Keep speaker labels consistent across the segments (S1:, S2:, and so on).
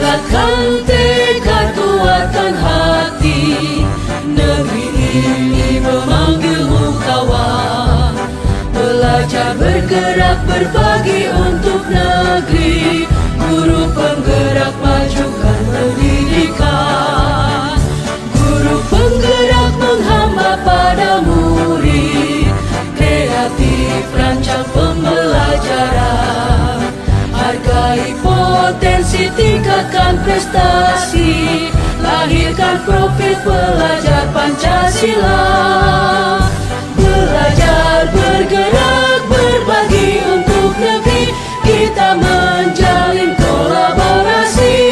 S1: Bulatkan tekad, kuatkan hati, negeri ini memanggilmu kawan. Belajar, bergerak, berbagi untuk negeri. Guru penggerak, majukan pendidikan. Guru penggerak menghamba pada murid. Kreatif, rancang pembelajaran. Hargai potensi, tingkatkan prestasi. Lahirkan profil pelajar Pancasila. Belajar, bergerak, berbagi untuk negeri. Kita menjalin kolaborasi.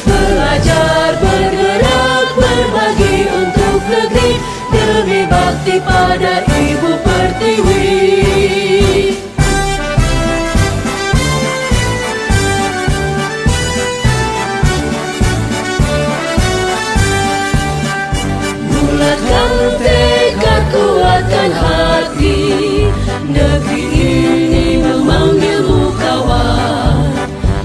S1: Belajar, bergerak, berbagi untuk negeri. Demi bakti pada Ibu Pertiwi. Bulatkan tekad, kuatkan hati, negeri ini memanggilmu kawan.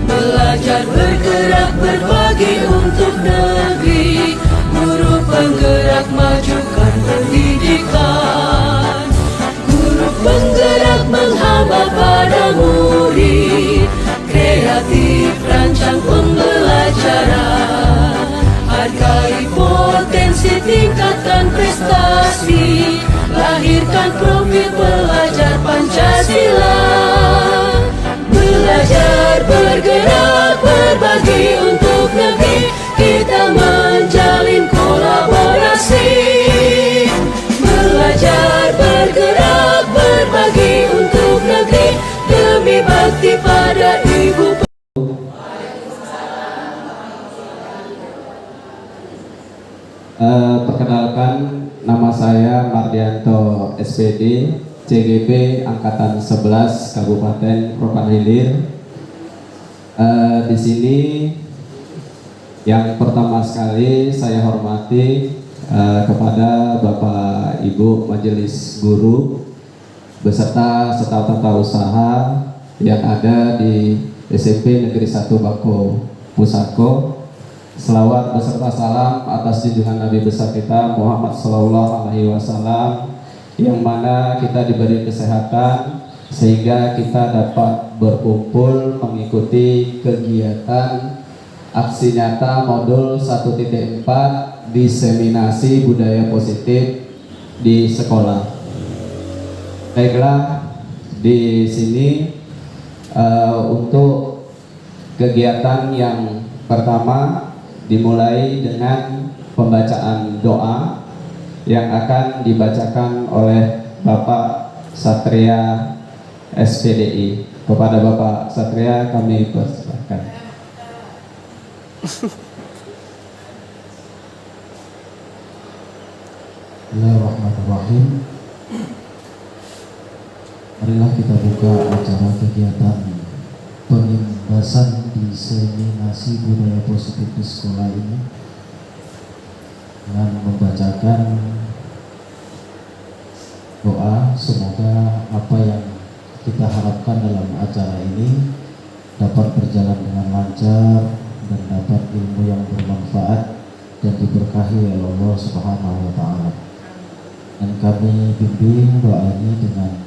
S1: Belajar, bergerak, berbagi untuk negeri. Guru penggerak, majukan pendidikan. Guru penggerak menghamba pada murid. Kreatif, rancang pembelajaran. Hargai potensi, tingkatkan prestasi. Lahirkan profil pelajar Pancasila. Belajar, bergerak, berbagi untuk negeri. Kita menjalin kolaborasi. Belajar, bergerak, berbagi untuk negeri. Demi bakti pada Ibu.
S2: Perkenalkan, nama saya Mardianto SPD, CGP Angkatan 11 Kabupaten Rokan Hilir. Di sini yang pertama sekali saya hormati kepada Bapak Ibu Majelis Guru beserta staf tata usaha yang ada di SMP Negeri 1 Bako Pusako. Selawat beserta salam atas junjungan Nabi besar kita Muhammad Sallallahu Alaihi Wasallam, yang mana kita diberi kesehatan sehingga kita dapat berkumpul mengikuti kegiatan aksi nyata modul 1.4 diseminasi budaya positif di sekolah. Baiklah, di sini untuk kegiatan yang pertama dimulai dengan pembacaan doa yang akan dibacakan oleh Bapak Satria SPDI. Kepada Bapak Satria kami persilakan.
S3: Bismillahirrahmanirrahim. Marilah kita buka acara kegiatan pengimbasan diseminasi budaya positif di sekolah ini dengan membacakan doa. Semoga apa yang kita harapkan dalam acara ini dapat berjalan dengan lancar dan dapat ilmu yang bermanfaat dan diberkahi oleh Allah Subhanahu wa Ta'ala. Dan kami bimbing doa ini dengan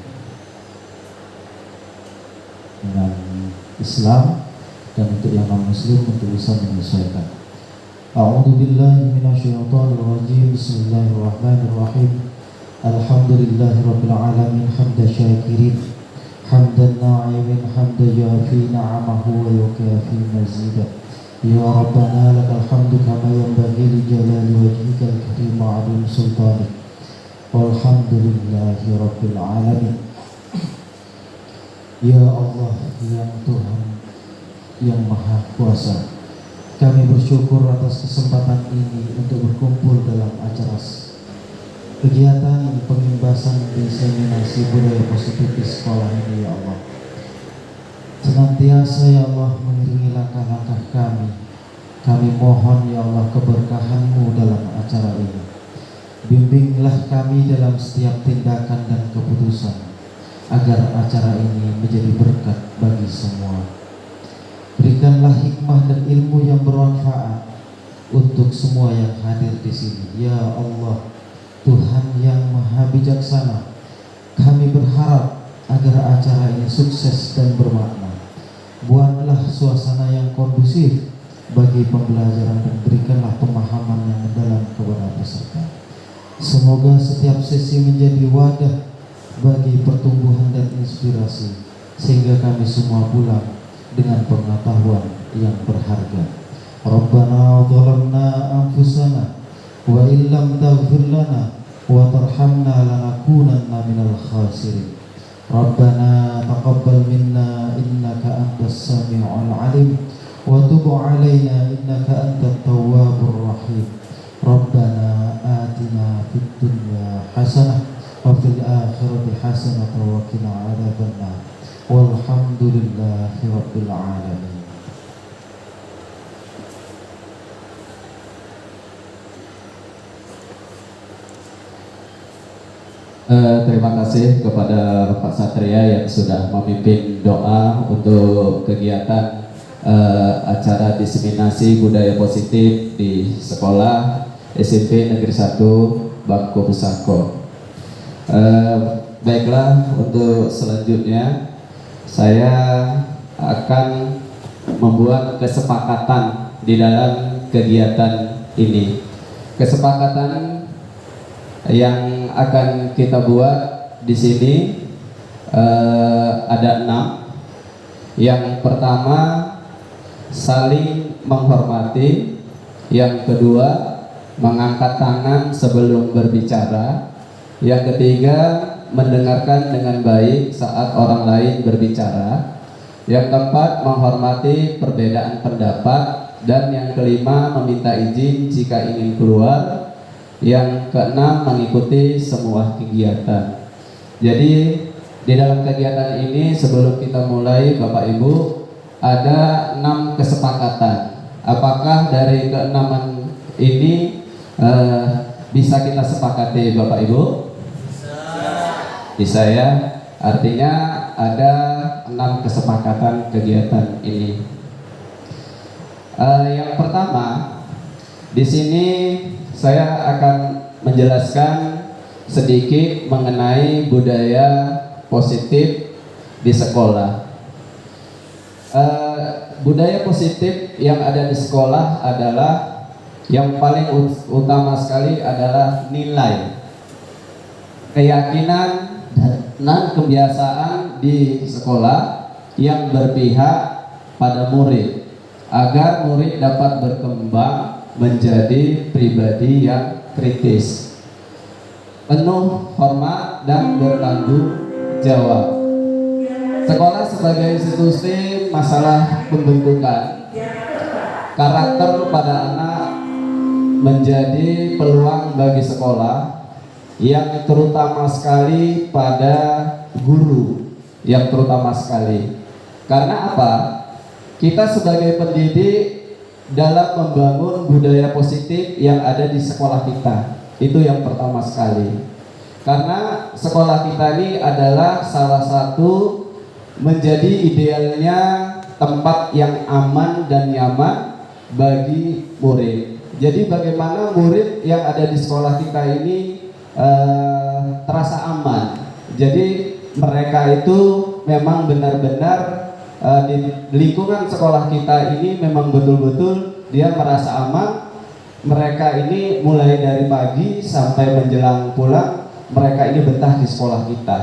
S3: Islam, dan untuk yang non-muslim untuk bisa menyesuaikan. A'udzu billahi minasyaitonir rajim. Bismillahirrahmanirrahim. Alhamdulillahirabbil alamin hamdan syakirin hamdan na'imin hamdan yafi na'amahu wa yukafi mazidah. Ya Rabbana lakal hamdu kama yanbaghi li jalali wajhikal karim wa 'azim sultanik. Walhamdulillahirabbil alamin. Ya Allah, yang Tuhan yang Maha Kuasa, kami bersyukur atas kesempatan ini untuk berkumpul dalam acara kegiatan pengimbasan diseminasi budaya positif di sekolah ini. Ya Allah, senantiasa ya Allah mengiringi langkah-langkah kami. Kami mohon ya Allah keberkahan-Mu dalam acara ini. Bimbinglah kami dalam setiap tindakan dan keputusan, agar acara ini menjadi berkat bagi semua. Berikan berikanlah hikmah dan ilmu yang bermanfaat untuk semua yang hadir di sini. Ya Allah, Tuhan yang Maha Bijaksana, kami berharap agar acara ini sukses dan bermakna. Buatlah suasana yang kondusif bagi pembelajaran dan berikanlah pemahaman yang mendalam kepada peserta. Semoga setiap sesi menjadi wadah bagi pertumbuhan dan inspirasi, sehingga kami semua pulang dengan pengetahuan yang berharga. Rabbana zalamna anfusana wa illam taghfir lana wa tarhamna lanakunanna minal khasirin. Rabbana taqabbal minna innaka antas sami'ul alim wa tub 'alaina innaka antat tawwabur rahim. Rabbana atina fid dunya hasanah wa fil akhirati hasanah wa qina 'adzabannar. Walhamdulillahi rabbil alamin.
S2: Terima kasih kepada Pak Satria yang sudah memimpin doa untuk kegiatan acara diseminasi budaya positif di sekolah SMP Negeri 1 Bangko Besako. Baiklah, untuk selanjutnya saya akan membuat kesepakatan di dalam kegiatan ini. Kesepakatan yang akan kita buat di sini ada 6. Yang pertama, saling menghormati. Yang kedua, mengangkat tangan sebelum berbicara. Yang ketiga, mendengarkan dengan baik saat orang lain berbicara. Yang keempat, menghormati perbedaan pendapat. Dan yang kelima, meminta izin jika ingin keluar. Yang keenam, mengikuti semua kegiatan. Jadi di dalam kegiatan ini, sebelum kita mulai, Bapak Ibu, ada 6 kesepakatan. Apakah dari keenaman ini bisa kita sepakati, Bapak Ibu? Bisa ya. Artinya ada 6 kesepakatan kegiatan ini. Yang pertama, di sini saya akan menjelaskan sedikit mengenai budaya positif di sekolah. Budaya positif yang ada di sekolah adalah yang paling utama sekali adalah nilai, keyakinan dan kebiasaan di sekolah yang berpihak pada murid agar murid dapat berkembang menjadi pribadi yang kritis, penuh hormat dan bertanggung jawab. Sekolah sebagai institusi masalah pembentukan karakter pada anak menjadi peluang bagi sekolah, yang terutama sekali pada guru, yang terutama sekali. Karena apa? Kita sebagai pendidik dalam membangun budaya positif yang ada di sekolah kita, itu yang pertama sekali. Karena sekolah kita ini adalah salah satu menjadi idealnya tempat yang aman dan nyaman bagi murid. Jadi bagaimana murid yang ada di sekolah kita ini terasa aman. Jadi mereka itu memang benar-benar di lingkungan sekolah kita ini memang betul-betul dia merasa aman. Mereka ini mulai dari pagi sampai menjelang pulang, mereka ini betah di sekolah kita.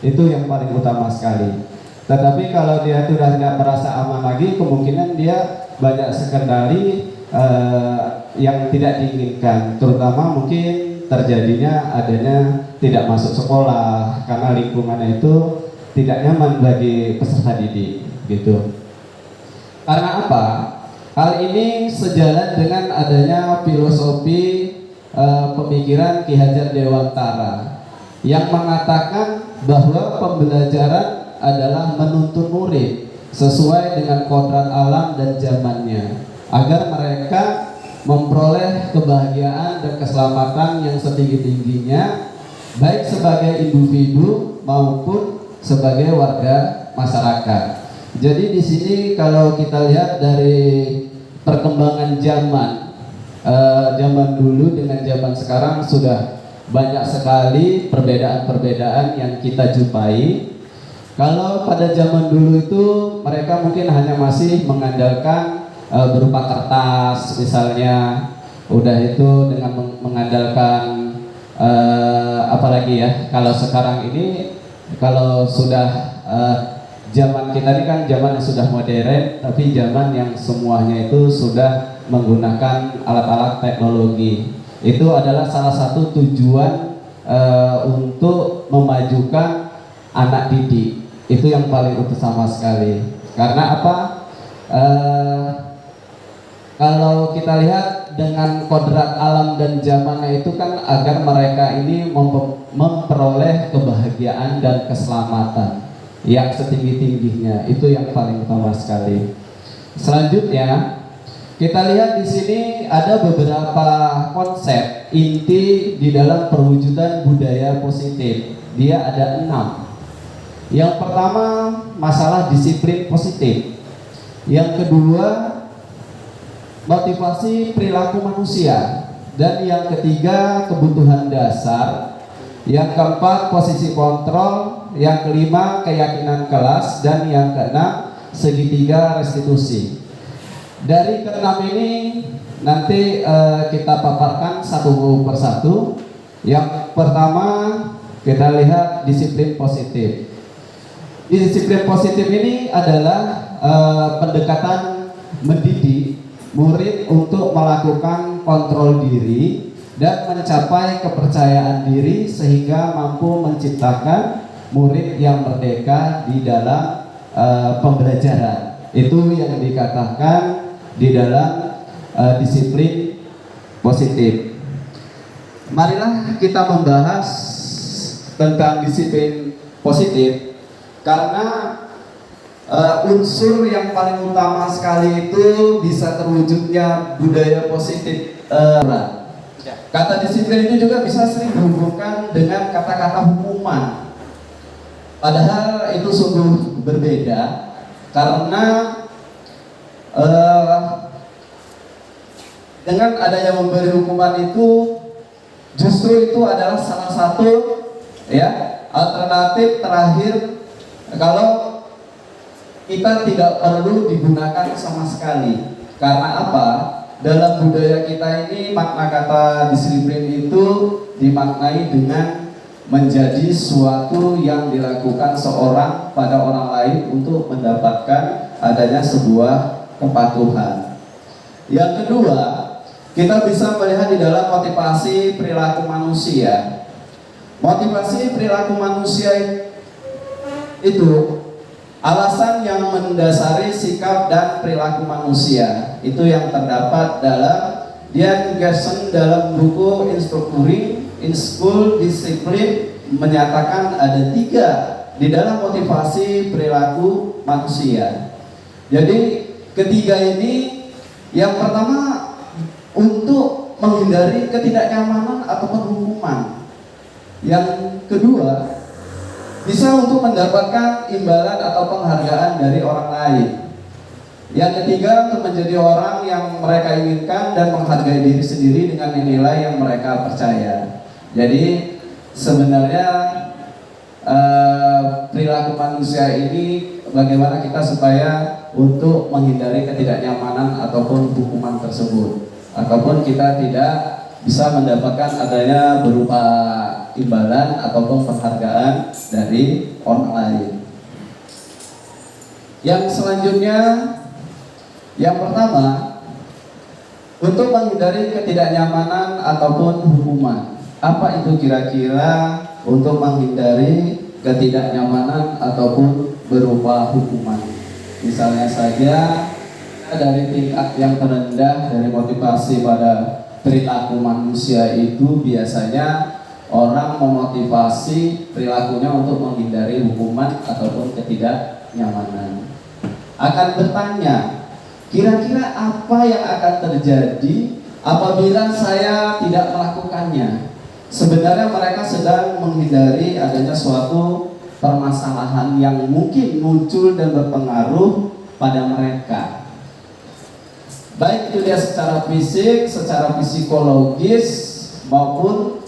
S2: Itu yang paling utama sekali. Tetapi kalau dia sudah tidak merasa aman lagi, kemungkinan dia banyak sekali yang tidak diinginkan. Terutama mungkin terjadinya adanya tidak masuk sekolah karena lingkungannya itu tidak nyaman bagi peserta didik, gitu. Karena apa? Hal ini sejalan dengan adanya filosofi pemikiran Ki Hajar Dewantara yang mengatakan bahwa pembelajaran adalah menuntun murid sesuai dengan kodrat alam dan zamannya, agar mereka memperoleh kebahagiaan dan keselamatan yang setinggi-tingginya, baik sebagai individu maupun sebagai warga masyarakat. Jadi di sini kalau kita lihat dari perkembangan zaman dulu dengan zaman sekarang sudah banyak sekali perbedaan-perbedaan yang kita jumpai. Kalau pada zaman dulu itu mereka mungkin hanya masih mengandalkan berupa kertas misalnya, udah itu dengan mengandalkan apalagi ya. Kalau sekarang ini kalau sudah zaman kita ini kan zaman yang sudah modern, tapi zaman yang semuanya itu sudah menggunakan alat-alat teknologi. Itu adalah salah satu tujuan untuk memajukan anak didik. Itu yang paling utama sekali. Karena apa? Kalau kita lihat dengan kodrat alam dan zamannya itu kan agar mereka ini memperoleh kebahagiaan dan keselamatan yang setinggi-tingginya, itu yang paling utama sekali. Selanjutnya kita lihat di sini ada beberapa konsep inti di dalam perwujudan budaya positif. Dia ada 6. Yang pertama masalah disiplin positif. Yang kedua motivasi perilaku manusia, dan yang ketiga kebutuhan dasar. Yang keempat posisi kontrol, yang kelima keyakinan kelas, dan yang keenam segitiga restitusi. Dari keenam ini nanti kita paparkan satu persatu. Yang pertama kita lihat disiplin positif. Disiplin positif ini adalah pendekatan mendidik murid untuk melakukan kontrol diri dan mencapai kepercayaan diri sehingga mampu menciptakan murid yang merdeka di dalam pembelajaran. Itu yang dikatakan di dalam disiplin positif. Marilah kita membahas tentang disiplin positif, karena unsur yang paling utama sekali itu bisa terwujudnya budaya positif. Kata disiplin itu juga bisa sering dihubungkan dengan kata-kata hukuman. Padahal itu sungguh berbeda, karena dengan adanya memberi hukuman itu justru itu adalah salah satu alternatif terakhir kalau kita tidak perlu digunakan sama sekali. Karena apa? Dalam budaya kita ini makna kata disiplin itu dimaknai dengan menjadi suatu yang dilakukan seorang pada orang lain untuk mendapatkan adanya sebuah kepatuhan. Yang kedua, kita bisa melihat di dalam motivasi perilaku manusia. Motivasi perilaku manusia itu alasan yang mendasari sikap dan perilaku manusia. Itu yang terdapat dalam Dian Gerson dalam buku Instructuring in School Discipline, menyatakan ada 3 di dalam motivasi perilaku manusia. Jadi ketiga ini, yang pertama untuk menghindari ketidaknyamanan ataupun hukuman. Yang kedua bisa untuk mendapatkan imbalan atau penghargaan dari orang lain. Yang ketiga untuk menjadi orang yang mereka inginkan dan menghargai diri sendiri dengan nilai yang mereka percaya. Jadi sebenarnya perilaku manusia ini bagaimana kita supaya untuk menghindari ketidaknyamanan ataupun hukuman tersebut, ataupun kita tidak bisa mendapatkan adanya berupa imbalan ataupun penghargaan dari orang lain. Yang selanjutnya, yang pertama, untuk menghindari ketidaknyamanan ataupun hukuman. Apa itu kira-kira untuk menghindari ketidaknyamanan ataupun berupa hukuman? Misalnya saja dari tingkat yang terendah dari motivasi pada perilaku manusia itu biasanya orang memotivasi perilakunya untuk menghindari hukuman ataupun ketidaknyamanan. Akan bertanya, kira-kira apa yang akan terjadi apabila saya tidak melakukannya? Sebenarnya mereka sedang menghindari adanya suatu permasalahan yang mungkin muncul dan berpengaruh pada mereka. Baik itu dia secara fisik, secara psikologis, maupun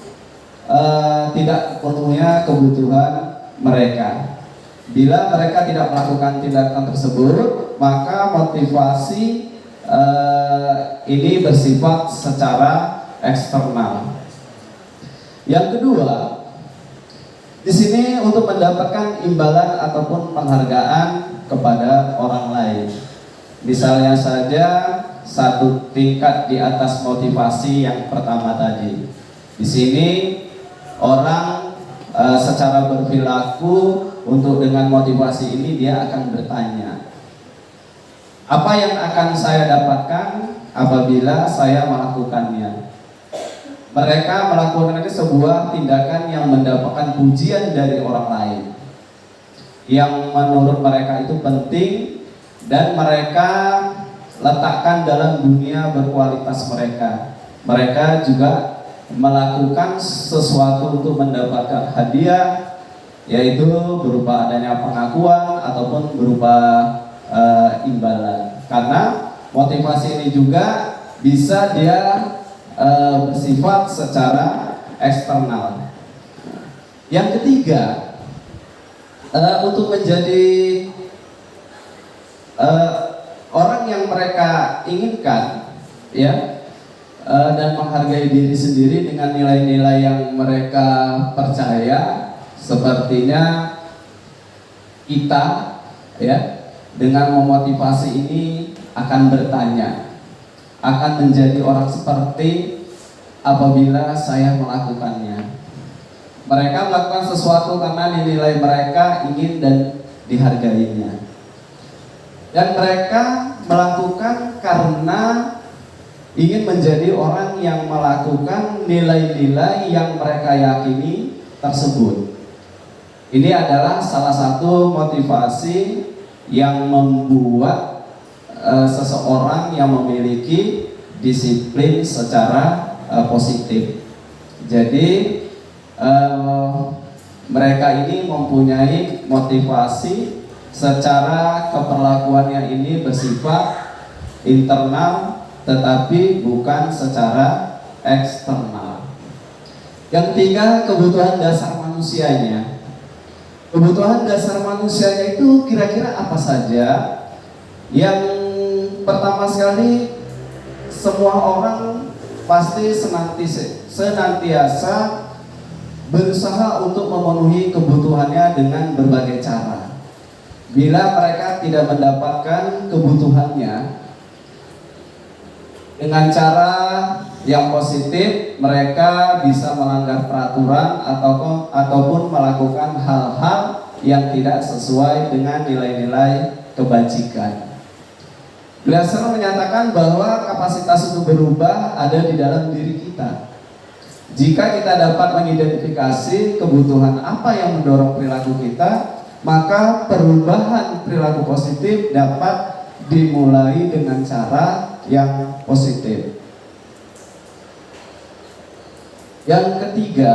S2: tidak penuhnya kebutuhan mereka. Bila mereka tidak melakukan tindakan tersebut, maka motivasi ini bersifat secara eksternal. Yang kedua, di sini untuk mendapatkan imbalan ataupun penghargaan kepada orang lain. Misalnya saja satu tingkat di atas motivasi yang pertama tadi. Di sini orang secara berperilaku untuk dengan motivasi ini dia akan bertanya, apa yang akan saya dapatkan apabila saya melakukannya? Mereka melakukan sebuah tindakan yang mendapatkan pujian dari orang lain, yang menurut mereka itu penting dan mereka letakkan dalam dunia berkualitas mereka. Mereka juga melakukan sesuatu untuk mendapatkan hadiah, yaitu berupa adanya pengakuan ataupun berupa imbalan. Karena motivasi ini juga bisa dia bersifat secara eksternal. Yang ketiga, untuk menjadi orang yang mereka inginkan, ya, dan menghargai diri sendiri dengan nilai-nilai yang mereka percaya, sepertinya kita, ya, dengan memotivasi ini akan bertanya, akan menjadi orang seperti apabila saya melakukannya. Mereka melakukan sesuatu karena nilai mereka ingin dan dihargainya. Dan mereka melakukan karena ingin menjadi orang yang melakukan nilai-nilai yang mereka yakini tersebut. Ini adalah salah satu motivasi yang membuat seseorang yang memiliki disiplin secara positif. Jadi mereka ini mempunyai motivasi secara keperlakuannya ini bersifat internal tetapi bukan secara eksternal. Yang ketiga, kebutuhan dasar manusianya. Kebutuhan dasar manusianya itu kira-kira apa saja? Yang pertama sekali, semua orang pasti senantiasa berusaha untuk memenuhi kebutuhannya dengan berbagai cara. Bila mereka tidak mendapatkan kebutuhannya dengan cara yang positif, mereka bisa melanggar peraturan ataupun melakukan hal-hal yang tidak sesuai dengan nilai-nilai kebajikan. Beliau menyatakan bahwa kapasitas untuk berubah ada di dalam diri kita. Jika kita dapat mengidentifikasi kebutuhan apa yang mendorong perilaku kita, maka perubahan perilaku positif dapat dimulai dengan cara yang positif. Yang ketiga,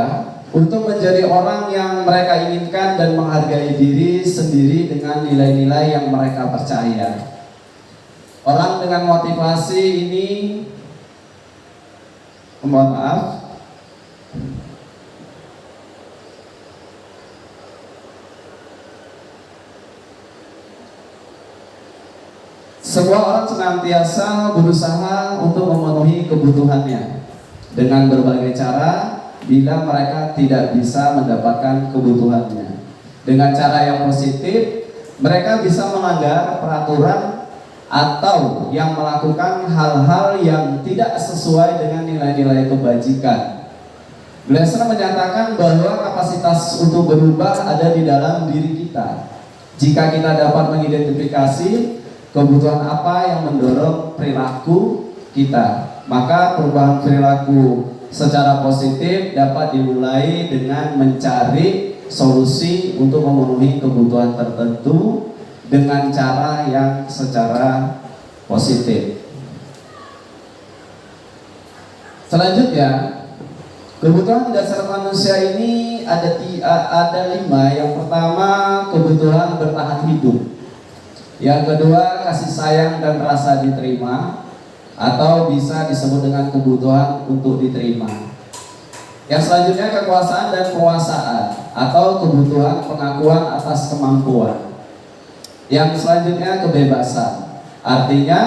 S2: untuk menjadi orang yang mereka inginkan dan menghargai diri sendiri dengan nilai-nilai yang mereka percaya. Orang dengan motivasi ini, mohon maaf, semua orang senantiasa berusaha untuk memenuhi kebutuhannya dengan berbagai cara. Bila mereka tidak bisa mendapatkan kebutuhannya dengan cara yang positif, mereka bisa melanggar peraturan atau yang melakukan hal-hal yang tidak sesuai dengan nilai-nilai kebajikan. Beliau menyatakan bahwa kapasitas untuk berubah ada di dalam diri kita. Jika kita dapat mengidentifikasi kebutuhan apa yang mendorong perilaku kita, maka perubahan perilaku secara positif dapat dimulai dengan mencari solusi untuk memenuhi kebutuhan tertentu dengan cara yang secara positif. Selanjutnya, Kebutuhan dasar manusia ini ada 5. Yang pertama, kebutuhan bertahan hidup. Yang kedua, kasih sayang dan rasa diterima, atau bisa disebut dengan kebutuhan untuk diterima. Yang selanjutnya, kekuasaan dan penguasaan, atau kebutuhan pengakuan atas kemampuan. Yang selanjutnya, kebebasan, artinya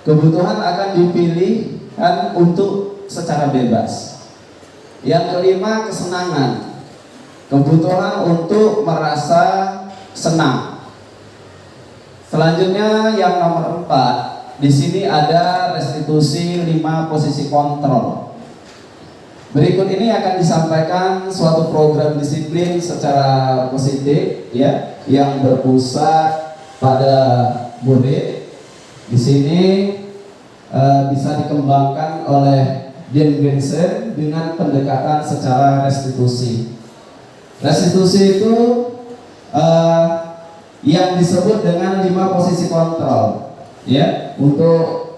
S2: kebutuhan akan dipilihkan untuk secara bebas. Yang kelima, kesenangan, kebutuhan untuk merasa senang. Selanjutnya yang nomor 4, di sini ada restitusi 5 posisi kontrol. Berikut ini akan disampaikan suatu program disiplin secara positif, ya, yang berpusat pada murid. Di sini bisa dikembangkan oleh Dean Vincent dengan pendekatan secara restitusi. Restitusi itu yang disebut dengan 5 posisi kontrol, ya, untuk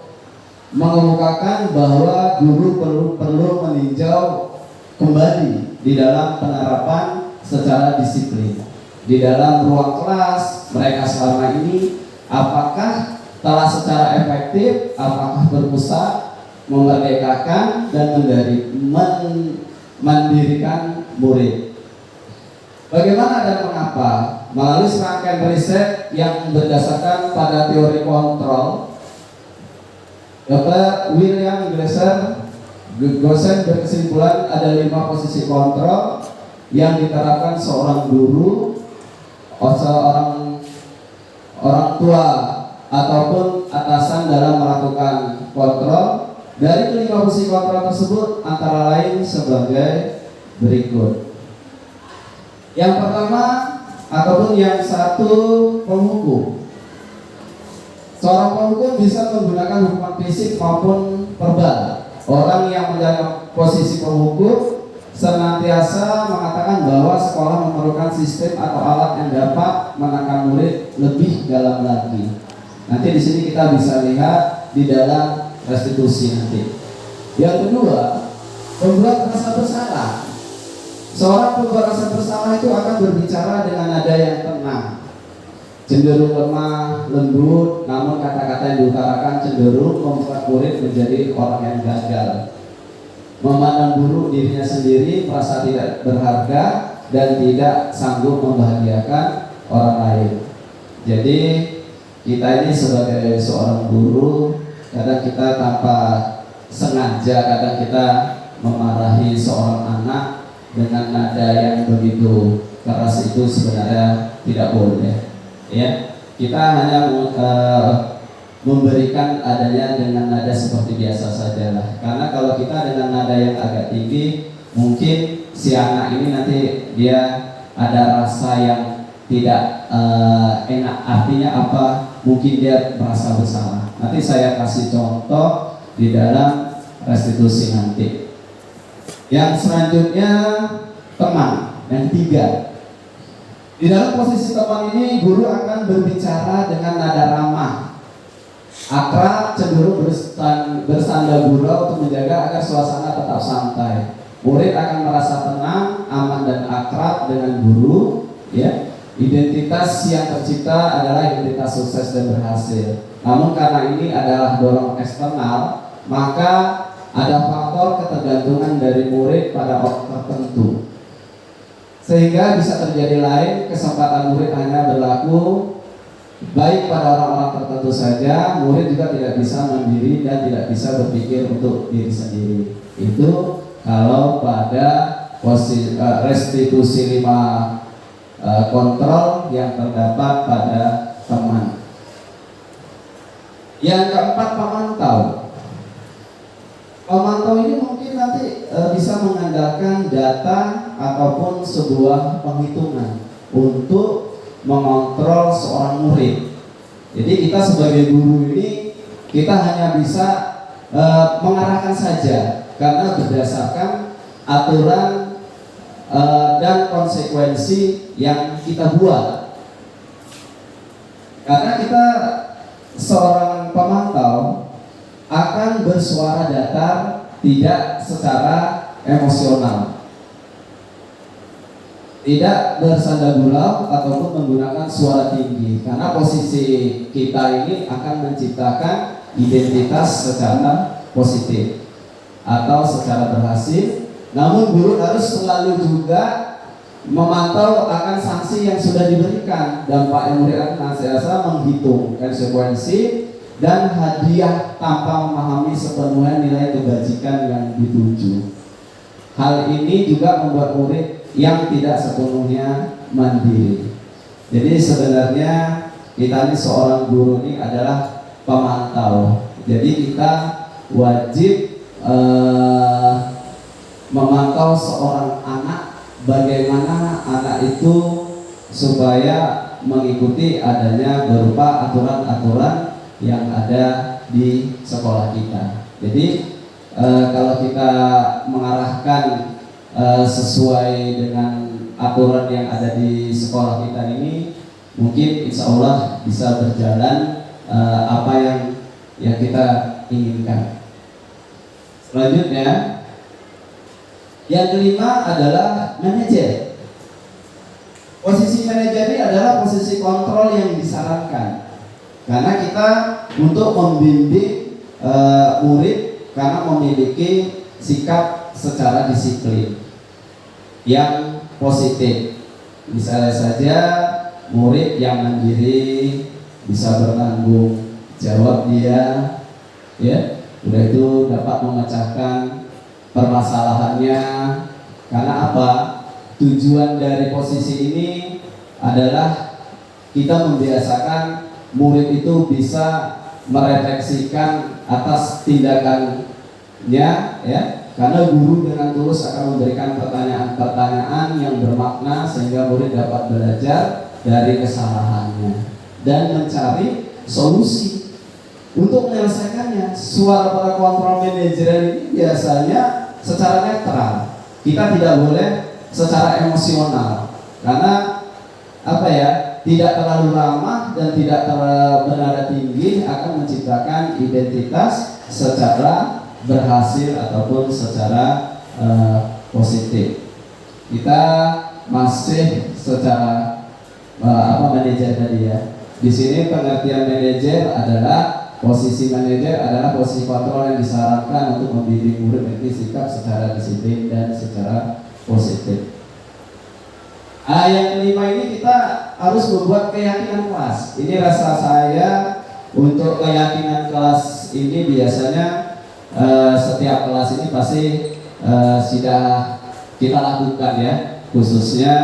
S2: mengemukakan bahwa guru perlu meninjau kembali di dalam penerapan secara disiplin di dalam ruang kelas mereka selama ini, apakah telah secara efektif, apakah berpusat memerdekakan dan mendirikan murid. Bagaimana dan mengapa? Melalui serangkaian riset yang berdasarkan pada teori kontrol, Dr. William Glasser berkesimpulan ada 5 posisi kontrol yang diterapkan seorang guru, seorang orang tua ataupun atasan dalam melakukan kontrol. Dari kelima posisi kontrol tersebut antara lain sebagai berikut. Yang pertama ataupun yang satu, penghukum. Seorang penghukum bisa menggunakan hukuman fisik maupun verbal. Orang yang menjaga posisi penghukum senantiasa mengatakan bahwa sekolah memerlukan sistem atau alat yang dapat menekan murid lebih dalam lagi. Nanti di sini kita bisa lihat di dalam restitusi nanti. Yang kedua, pembuat rasa bersalah. Seorang pembuat rasa bersalah itu akan berbicara dengan nada yang tenang, cenderung lemah, lembut, namun kata-kata yang diutarakan cenderung membuat murid menjadi orang yang gagal, memandang buruk dirinya sendiri, merasa tidak berharga dan tidak sanggup membahagiakan orang lain. Jadi kita ini sebagai seorang guru, kadang kita tanpa sengaja, kadang kita memarahi seorang anak dengan nada yang begitu keras, itu sebenarnya tidak boleh. Ya, kita hanya memberikan adanya dengan nada seperti biasa saja lah. Karena kalau kita dengan nada yang agak tinggi, mungkin si anak ini nanti dia ada rasa yang tidak enak. Artinya apa? Mungkin dia merasa bersalah. Nanti saya kasih contoh di dalam restitusi nanti. Yang selanjutnya, teman. Yang ketiga, di dalam posisi teman ini guru akan berbicara dengan nada ramah, akrab, cenderung bersanda gurau untuk menjaga agar suasana tetap santai. Murid akan merasa tenang, aman dan akrab dengan guru. Ya, identitas yang tercipta adalah identitas sukses dan berhasil. Namun karena ini adalah dorongan eksternal, maka ada faktor ketergantungan dari murid pada orang tertentu, sehingga bisa terjadi lain kesempatan murid hanya berlaku baik pada orang-orang tertentu saja. Murid juga tidak bisa mandiri dan tidak bisa berpikir untuk diri sendiri. Itu kalau pada posisi restitusi 5 kontrol yang terdapat pada teman. Yang keempat, pemantau. Pemantau ini mungkin nanti bisa mengandalkan data ataupun sebuah penghitungan untuk mengontrol seorang murid. Jadi kita sebagai guru ini kita hanya bisa mengarahkan saja, karena berdasarkan aturan dan konsekuensi yang kita buat. Karena kita seorang pemantau akan bersuara datar, tidak secara emosional. Tidak bersanda gurau ataupun menggunakan suara tinggi, karena posisi kita ini akan menciptakan identitas secara positif atau secara berhasil. Namun guru harus selalu juga memantau akan sanksi yang sudah diberikan. Dampaknya murid akan senantiasa menghitung konsekuensi dan hadiah tanpa memahami sepenuhnya nilai kebajikan yang dituju. Hal ini juga membuat murid yang tidak sepenuhnya mandiri. Jadi sebenarnya kita ini seorang guru ini adalah pemantau. Jadi kita wajib memantau seorang anak, bagaimana anak itu supaya mengikuti adanya berupa aturan-aturan yang ada di sekolah kita. Jadi kalau kita mengarahkan sesuai dengan aturan yang ada di sekolah kita ini, mungkin insya Allah bisa berjalan apa yang kita inginkan. Selanjutnya, yang kelima adalah manajer. Posisi manajer ini adalah posisi kontrol yang disarankan, karena kita untuk membimbing murid karena memiliki sikap secara disiplin yang positif. Misalnya saja murid yang mandiri, bisa bertanggung jawab dia, ya, udah itu dapat memecahkan permasalahannya. Karena apa? Tujuan dari posisi ini adalah kita membiasakan murid itu bisa merefleksikan atas tindakannya, ya. Karena guru dengan tulus akan memberikan pertanyaan-pertanyaan yang bermakna sehingga murid dapat belajar dari kesalahannya dan mencari solusi untuk menyelesaikannya. Suara para kontrol manajer ini biasanya secara netral. Kita tidak boleh secara emosional, karena apa ya? Tidak terlalu ramah dan tidak terlalu bernada tinggi akan menciptakan identitas secara berhasil ataupun secara positif. Kita masih secara manajer tadi ya. Di sini pengertian manajer adalah posisi manajer adalah posisi kontrol yang disarankan untuk membimbing murid memiliki sikap secara disiplin dan secara positif. Yang kelima ini kita harus membuat keyakinan kelas. Ini rasa saya untuk keyakinan kelas ini biasanya setiap kelas ini pasti sudah kita lakukan ya, khususnya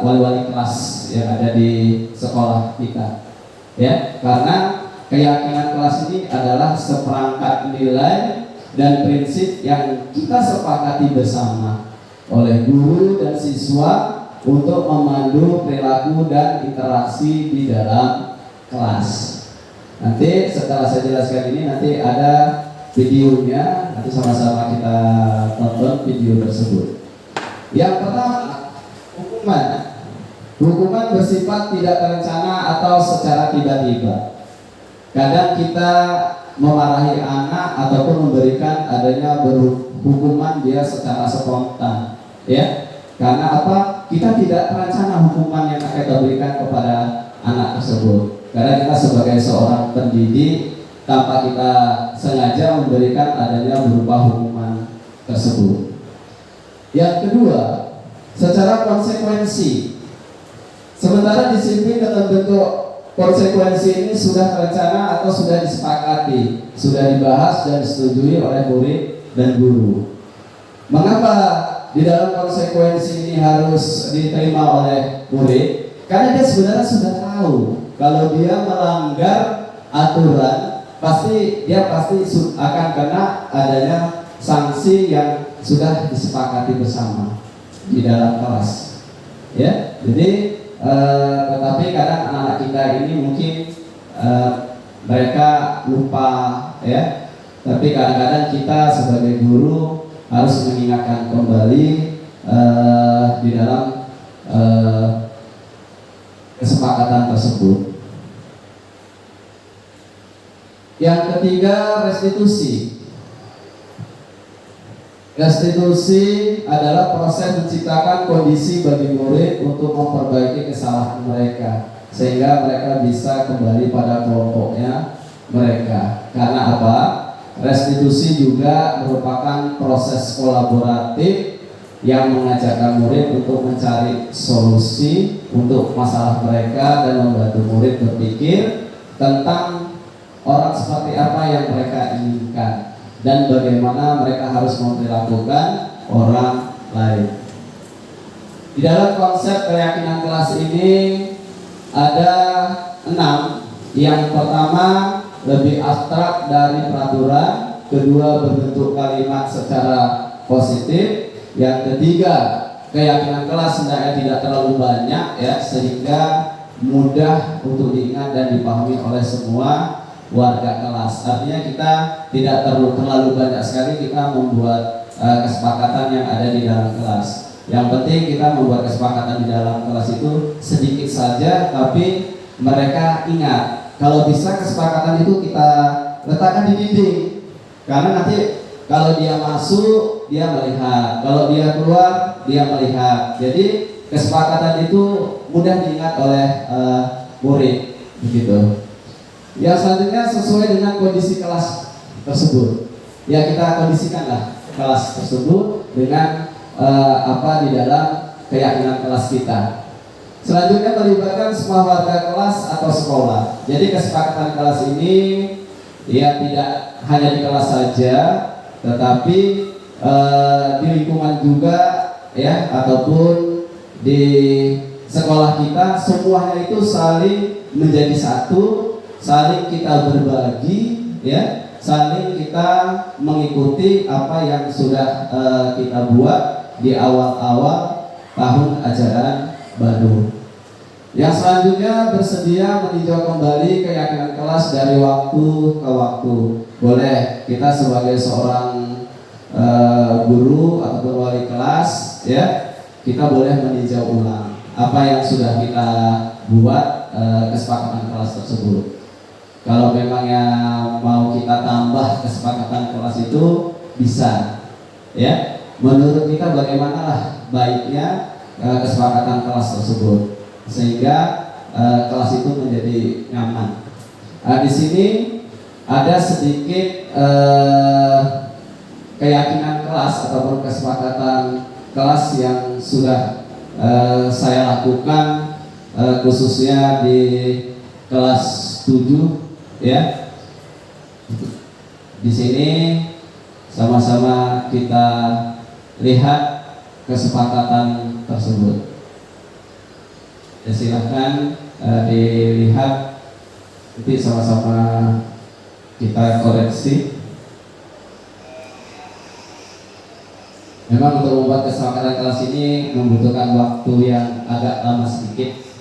S2: wali-wali kelas yang ada di sekolah kita, ya, karena keyakinan kelas ini adalah seperangkat nilai dan prinsip yang kita sepakati bersama oleh guru dan siswa untuk memandu perilaku dan interaksi di dalam kelas. Nanti setelah saya jelaskan ini nanti ada videonya, nanti sama-sama kita tonton video tersebut. Yang pertama, hukuman. Hukuman bersifat tidak terencana atau secara tiba-tiba. Kadang kita memarahi anak ataupun memberikan adanya hukuman dia secara spontan, ya. Karena apa? Kita tidak terencana hukuman yang akan kita berikan kepada anak tersebut. Karena kita sebagai seorang pendidik tanpa kita sengaja memberikan adanya berupa hukuman tersebut. Yang kedua, secara konsekuensi. Sementara disiplin dengan bentuk konsekuensi ini sudah terencana atau sudah disepakati, sudah dibahas dan disetujui oleh murid dan guru. Mengapa di dalam konsekuensi ini harus diterima oleh murid? Karena dia sebenarnya sudah tahu kalau dia melanggar aturan, dia pasti akan kena adanya sanksi yang sudah disepakati bersama di dalam kelas, ya. Jadi tetapi kadang anak-anak kita ini mungkin mereka lupa, ya. Tapi kadang-kadang kita sebagai guru harus mengingatkan kembali di dalam kesepakatan tersebut. Yang ketiga, restitusi. Restitusi adalah proses menciptakan kondisi bagi murid untuk memperbaiki kesalahan mereka sehingga mereka bisa kembali pada kelompoknya mereka. Karena apa? Restitusi juga merupakan proses kolaboratif yang mengajarkan murid untuk mencari solusi untuk masalah mereka dan membantu murid berpikir tentang orang seperti apa yang mereka inginkan dan bagaimana mereka harus memperlakukan orang lain. Di dalam konsep keyakinan kelas ini ada 6. Yang pertama lebih abstrak dari peraturan, kedua berbentuk kalimat secara positif, yang ketiga keyakinan kelas hendaknya tidak terlalu banyak ya sehingga mudah untuk diingat dan dipahami oleh semua warga kelas. Artinya kita tidak terlalu banyak sekali kita membuat kesepakatan yang ada di dalam kelas. Yang penting kita membuat kesepakatan di dalam kelas itu sedikit saja, tapi mereka ingat. Kalau bisa kesepakatan itu kita letakkan di dinding, karena nanti kalau dia masuk dia melihat, kalau dia keluar dia melihat. Jadi kesepakatan itu mudah diingat oleh murid, begitu. Yang selanjutnya sesuai dengan kondisi kelas tersebut. Ya kita kondisikanlah kelas tersebut dengan apa di dalam keyakinan kelas kita. Selanjutnya melibatkan semua warga kelas atau sekolah. Jadi kesepakatan kelas ini ya tidak hanya di kelas saja, tetapi di lingkungan juga ya ataupun di sekolah kita, semuanya itu saling menjadi satu. Saling kita berbagi, ya, saling kita mengikuti apa yang sudah kita buat di awal-awal tahun ajaran baru. Yang selanjutnya bersedia meninjau kembali keyakinan kelas dari waktu ke waktu. Boleh kita sebagai seorang guru ataupun wali kelas, ya, kita boleh meninjau ulang apa yang sudah kita buat kesepakatan kelas tersebut. Kalau memang yang mau kita tambah kesepakatan kelas itu bisa, ya. Menurut kita bagaimana lah baiknya kesepakatan kelas tersebut sehingga kelas itu menjadi nyaman. Di sini ada sedikit keyakinan kelas ataupun kesepakatan kelas yang sudah saya lakukan khususnya di kelas 7. Ya, di sini sama-sama kita lihat kesepakatan tersebut. Ya, silahkan dilihat, nanti sama-sama kita koreksi. Memang untuk membuat kesepakatan kelas ini membutuhkan waktu yang agak lama sedikit.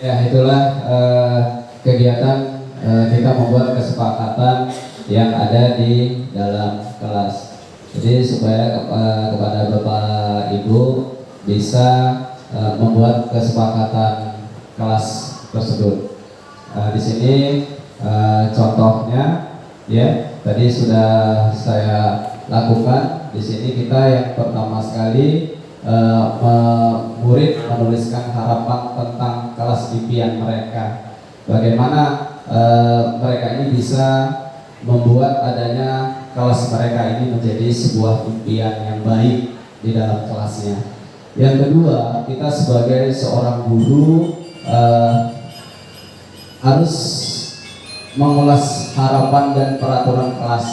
S2: Ya, itulah kegiatan kita membuat kesepakatan yang ada di dalam kelas. Jadi supaya kepada Bapak Ibu bisa membuat kesepakatan kelas tersebut. Di sini contohnya, ya, tadi sudah saya lakukan. Di sini kita yang pertama sekali murid menuliskan harapan tentang kelas impian mereka. Bagaimana mereka ini bisa membuat adanya kelas mereka ini menjadi sebuah impian yang baik di dalam kelasnya. Yang kedua, kita sebagai seorang guru harus mengulas harapan dan peraturan kelas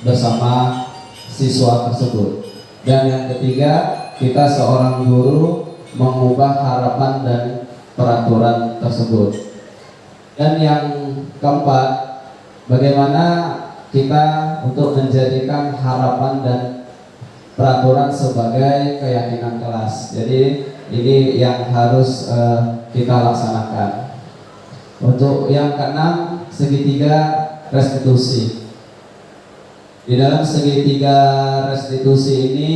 S2: bersama siswa tersebut. Dan yang ketiga, kita seorang guru mengubah harapan dan peraturan tersebut. Dan yang keempat, bagaimana kita untuk menjadikan harapan dan peraturan sebagai keyakinan kelas. Jadi ini yang harus kita laksanakan. Untuk yang keenam, segitiga restitusi. Di dalam segitiga restitusi ini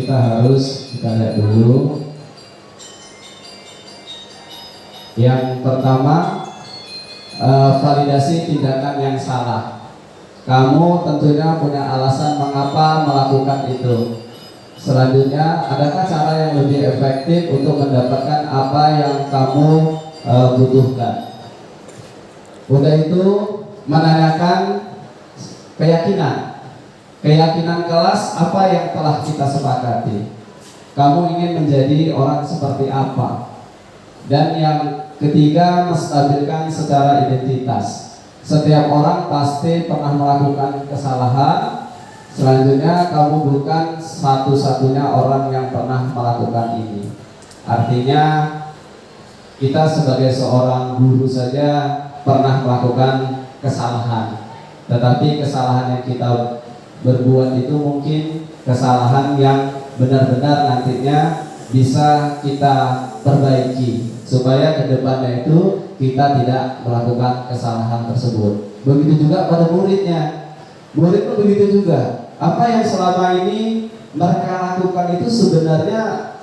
S2: kita harus lihat dulu. Yang pertama, validasi tindakan yang salah. Kamu tentunya punya alasan mengapa melakukan itu. Selanjutnya, adakah cara yang lebih efektif untuk mendapatkan apa yang kamu butuhkan? Udah itu, menanyakan keyakinan kelas apa yang telah kita sepakati. Kamu ingin menjadi orang seperti apa? Dan yang ketiga, menstabilkan secara identitas. Setiap orang pasti pernah melakukan kesalahan. Selanjutnya, kamu bukan satu-satunya orang yang pernah melakukan ini. Artinya, kita sebagai seorang guru saja pernah melakukan kesalahan. Tetapi kesalahan yang kita berbuat itu mungkin kesalahan yang benar-benar nantinya bisa kita perbaiki, supaya ke depannya itu kita tidak melakukan kesalahan tersebut. Begitu juga pada muridnya. Murid pun begitu juga. Apa yang selama ini mereka lakukan itu sebenarnya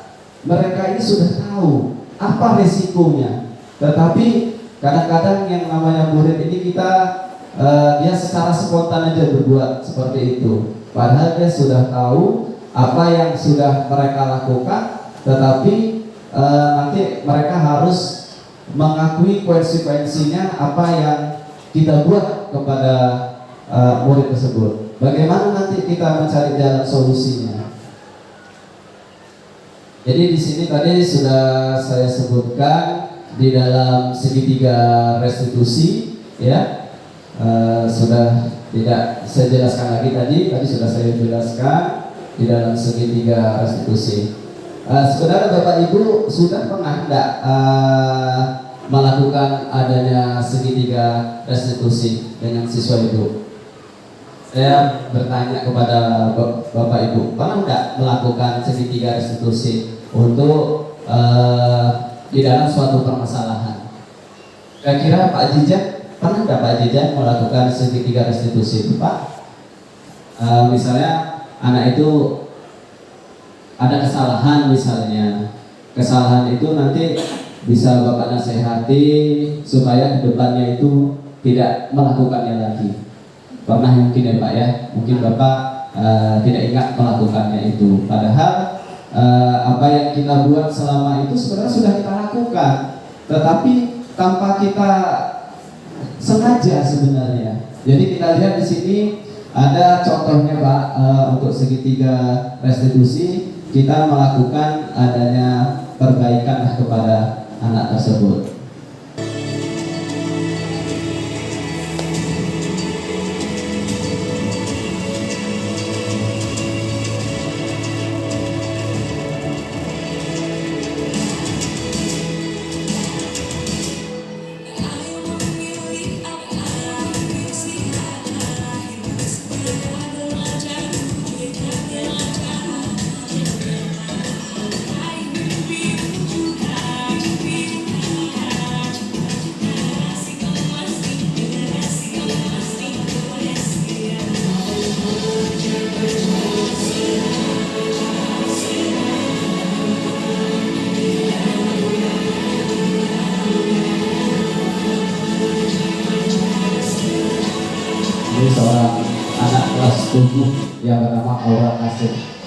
S2: mereka ini sudah tahu apa resikonya. Tetapi kadang-kadang yang namanya murid ini kita dia secara spontan aja berbuat seperti itu. Padahal dia sudah tahu apa yang sudah mereka lakukan, tetapi nanti mereka harus mengakui konsekuensinya apa yang kita buat kepada murid tersebut. Bagaimana nanti kita mencari jalan solusinya? Jadi di sini tadi sudah saya sebutkan di dalam segitiga restitusi, ya, sudah tidak saya jelaskan lagi tadi sudah saya jelaskan di dalam segitiga restitusi. Sebenarnya Bapak Ibu sudah pernah tidak melakukan adanya segitiga restitusi dengan siswa itu? Saya bertanya kepada Bapak Ibu, pernah tidak melakukan segitiga restitusi untuk di dalam suatu permasalahan? Kira-kira Pak Jijan pernah tidak Pak Jijan melakukan segitiga restitusi itu, Pak? Misalnya anak itu ada kesalahan, misalnya kesalahan itu nanti bisa Bapak nasihati supaya kedepannya itu tidak melakukannya lagi. Pernah mungkin ya Pak ya, mungkin Bapak tidak ingat melakukannya itu. Padahal apa yang kita buat selama itu sebenarnya sudah kita lakukan, tetapi tanpa kita sengaja sebenarnya. Jadi kita lihat di sini ada contohnya Pak, untuk segitiga restitusi kita melakukan adanya perbaikan kepada anak tersebut. Ini seorang anak kelas 7 yang bernama Aura Kasih.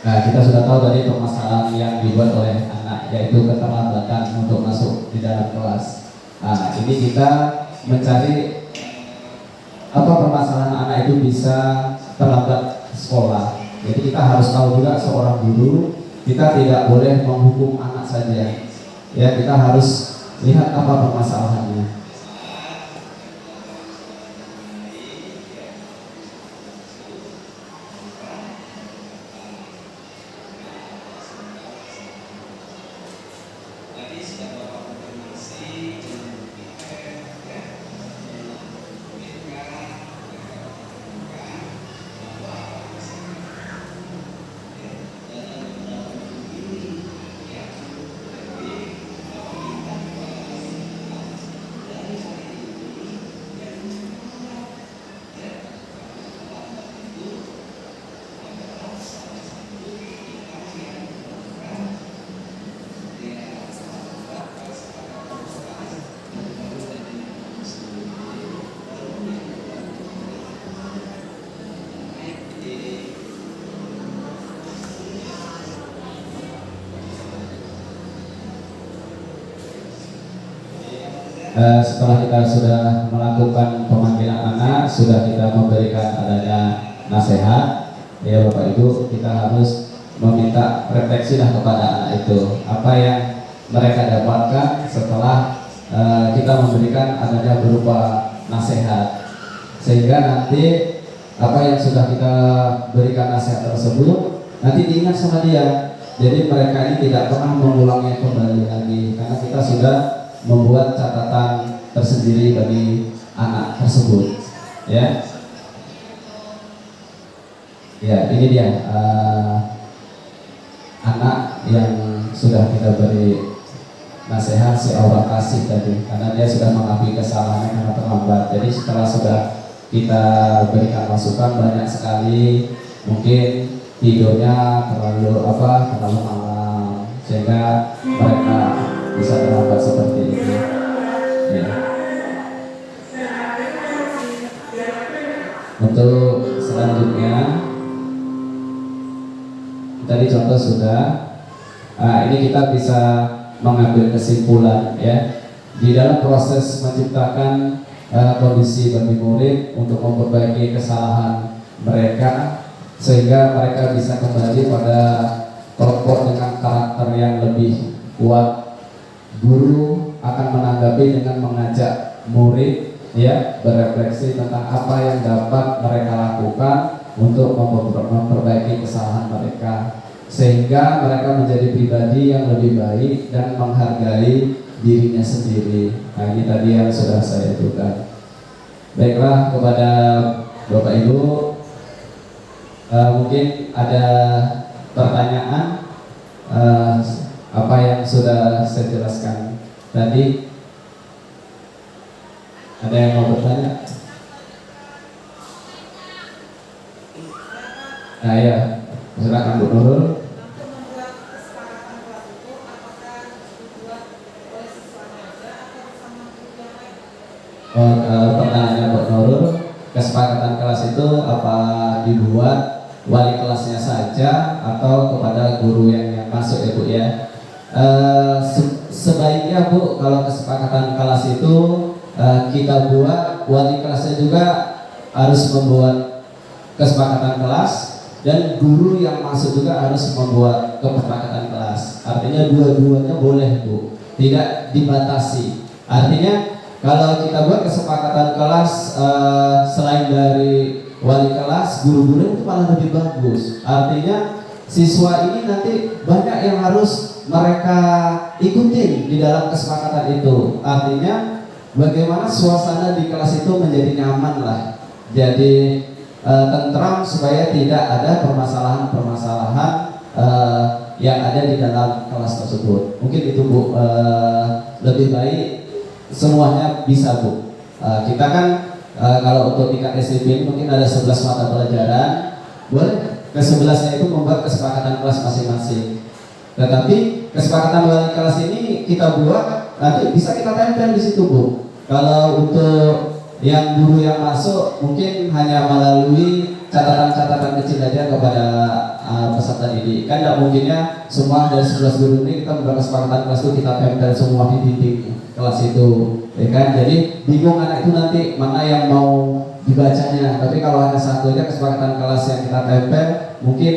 S2: Nah, kita sudah tahu tadi permasalahan yang dibuat oleh anak, yaitu keterlambatan untuk masuk di dalam kelas. Nah, ini kita mencari apa permasalahan anak itu bisa terlambat sekolah. Jadi kita harus tahu juga seorang guru, kita tidak boleh menghukum anak saja. Ya, kita harus lihat apa permasalahannya. Setelah kita sudah melakukan pemanggilan anak, sudah kita memberikan adanya nasihat, ya Bapak Ibu, kita harus meminta refleksi kepada anak itu, apa yang mereka dapatkan setelah kita memberikan adanya berupa nasihat, sehingga nanti apa yang sudah kita berikan nasihat tersebut nanti diingat sama dia. Jadi mereka ini tidak pernah mengulangnya kembali lagi, karena kita sudah membuat catatan tersendiri bagi anak tersebut, ya. Ya, ini dia anak yang sudah kita beri nasihat, si Aura Kasih tadi, karena dia sudah mengakui kesalahannya karena terlambat. Jadi setelah sudah kita berikan masukan, banyak sekali mungkin tidurnya terlalu malam, sehingga mereka bisa terlambat seperti itu. Ya. Untuk selanjutnya, tadi contoh sudah. Ini kita bisa mengambil kesimpulan, ya, di dalam proses menciptakan kondisi bagi murid untuk memperbaiki kesalahan mereka, sehingga mereka bisa kembali pada kelompok dengan karakter yang lebih kuat. Guru akan menanggapi dengan mengajak murid, ya, berefleksi tentang apa yang dapat mereka lakukan untuk memperbaiki kesalahan mereka, sehingga mereka menjadi pribadi yang lebih baik dan menghargai dirinya sendiri. Nah, ini tadi yang sudah saya tuliskan. Baiklah, kepada Bapak Ibu, mungkin ada pertanyaan apa yang sudah saya jelaskan tadi. Ada yang mau bertanya? Nah, ya, silakan Bu Nurul. Pertanyaannya Bu Nurul, kesepakatan kelas itu apa dibuat wali kelasnya saja atau kepada guru yang masuk, ya Bu, ya? sebaiknya Bu, kalau kesepakatan kelas itu kita buat, wali kelasnya juga harus membuat kesepakatan kelas, dan guru yang masuk juga harus membuat kesepakatan kelas. Artinya dua-duanya boleh Bu, tidak dibatasi. Artinya kalau kita buat kesepakatan kelas, selain dari wali kelas, guru-guru itu malah lebih bagus. Artinya siswa ini nanti banyak yang harus mereka ikutin di dalam kesepakatan itu. Artinya bagaimana suasana di kelas itu menjadi nyaman lah, jadi tentram, supaya tidak ada permasalahan-permasalahan yang ada di dalam kelas tersebut. Mungkin itu Bu, lebih baik semuanya bisa Bu. Kita kan kalau untuk tingkat SMP mungkin ada 11 mata pelajaran, boleh ke-11-nya itu membuat kesepakatan kelas masing-masing. Tetapi kesepakatan wali kelas ini kita buat, nanti bisa kita tempel di situ Bu. Kalau untuk yang guru yang masuk mungkin hanya melalui catatan-catatan kecil aja kepada peserta didik. Kan tidak mungkinnya semua dari 11 guru ini kita membuat kesepakatan kelas itu kita tempel semua di dinding kelas itu, ya kan? Jadi bingung anak itu nanti mana yang mau dibacanya. Tapi kalau hanya satu aja kesepakatan kelas yang kita tempel, mungkin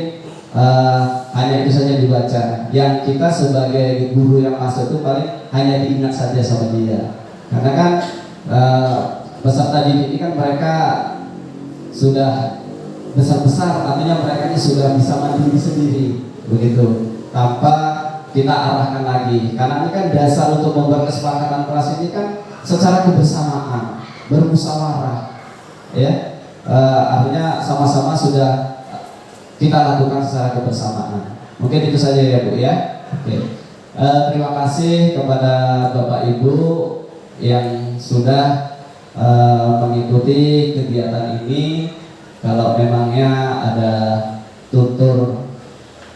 S2: hanya itu saja dibaca. Yang kita sebagai guru yang masuk itu paling hanya diingat saja sama dia. Karena kan peserta didik ini kan mereka sudah besar-besar, artinya mereka ini sudah bisa mandiri sendiri, begitu, tanpa kita arahkan lagi. Karena ini kan dasar untuk membuat kesepakatan kelas ini kan secara kebersamaan, bermusyawarah, ya. Artinya sama-sama sudah kita lakukan secara kebersamaan. Mungkin itu saja ya Bu ya. Oke. Terima kasih kepada Bapak Ibu yang sudah mengikuti kegiatan ini. Kalau memangnya ada tutur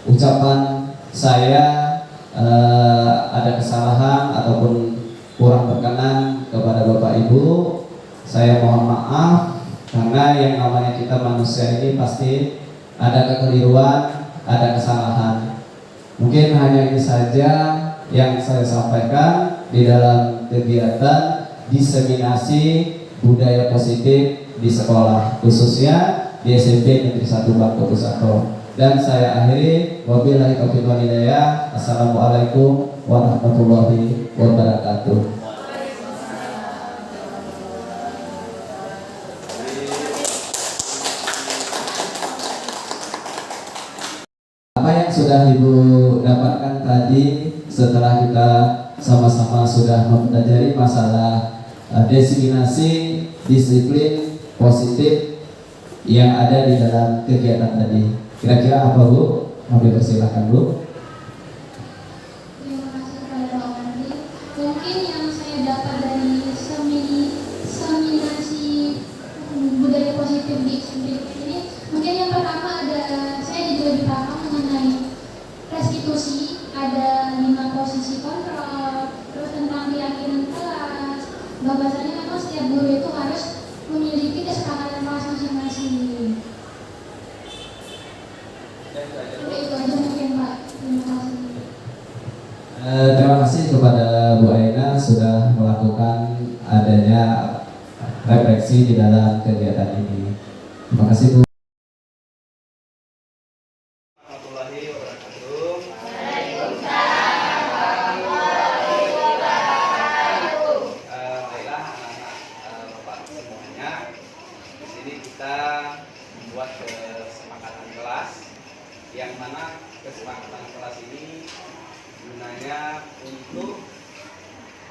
S2: ucapan saya ada kesalahan ataupun kurang berkenan kepada Bapak Ibu, saya mohon maaf. Karena yang namanya kita manusia ini pasti ada kekeliruan, ada kesalahan. Mungkin hanya ini saja yang saya sampaikan di dalam kegiatan diseminasi budaya positif di sekolah, khususnya di SMP Negeri 1 Bangko Pusako. Dan saya akhiri, wabillahi taufiq wal hidayah. Assalamualaikum warahmatullahi wabarakatuh. Apa yang sudah Ibu dapatkan tadi setelah kita sama-sama sudah mempelajari masalah diseminasi disiplin positif yang ada di dalam kegiatan tadi. Kira-kira apa Bu? Mau dipersilahkan Bu.
S4: Terima kasih kepada Pak Wandi. Mungkin yang saya dapat dari seminasi budaya positif di SMP ini, mungkin yang pertama ada saya juga dipaham mengenai restitusi, ada 5 posisi kontrol, terus tentang keyakinan kelas. Bahwasanya memang setiap guru itu harus memiliki kesepakatan kelas masing-masing. Itu aja mungkin Pak. Terima kasih.
S2: Terima kasih kepada Bu Aina sudah melakukan adanya refleksi di dalam kegiatan ini. Terima kasih Bu.
S5: Warahmatullahi wabarakatuh. Baiklah anak-anak Bapak semuanya, di sini kita membuat kesepakatan kelas, yang mana kesepakatan kelas ini gunanya untuk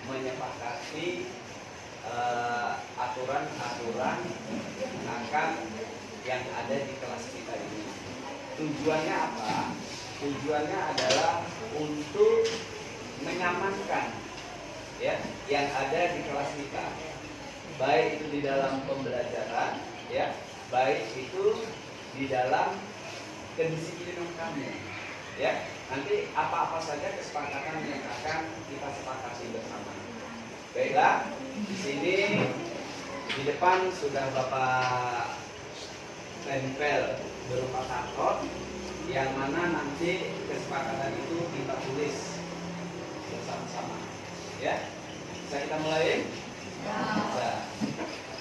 S5: menyepakati aturan-aturan akan yang ada di kelas kita ini. Tujuannya apa? Tujuannya adalah untuk menyamankan ya yang ada di kelas kita, baik itu di dalam pembelajaran ya, baik itu di dalam kedisiplinan kami ya. Nanti apa-apa saja kesepakatan yang akan kita sepakati bersama. Baiklah, di sini di depan sudah Bapak tempel berupa karton, yang mana nanti kesepakatan itu kita tulis bersama-sama. Ya, bisa kita mulai? Nah,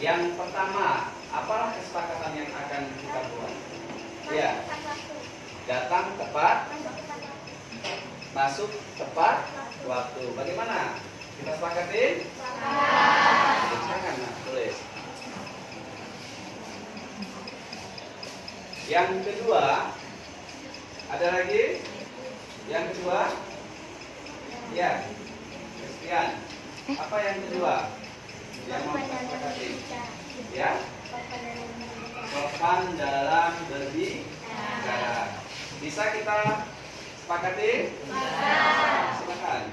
S5: yang pertama, apalah kesepakatan yang akan kita buat? Ya, datang tepat, masuk tepat waktu. Bagaimana? Kita sepakati? Silakan, nah, tulis. Yang kedua, ada lagi? Yang kedua? Ya, Christian. Apa yang kedua? Yang mau kita sepakati? Ya? Sopan dalam berbicara. Bisa kita sepakati? Silakan.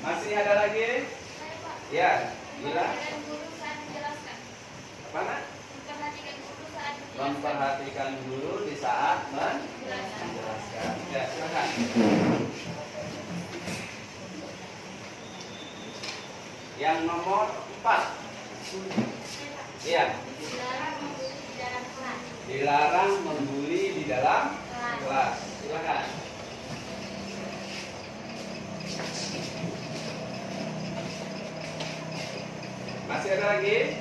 S5: Masih ada lagi? Ya, gila. Apa nak? Memperhatikan guru di saat menjelaskan. Ya, silakan. Yang nomor 4. Iya. Dilarang membuli di dalam kelas. Silakan. Masih ada lagi?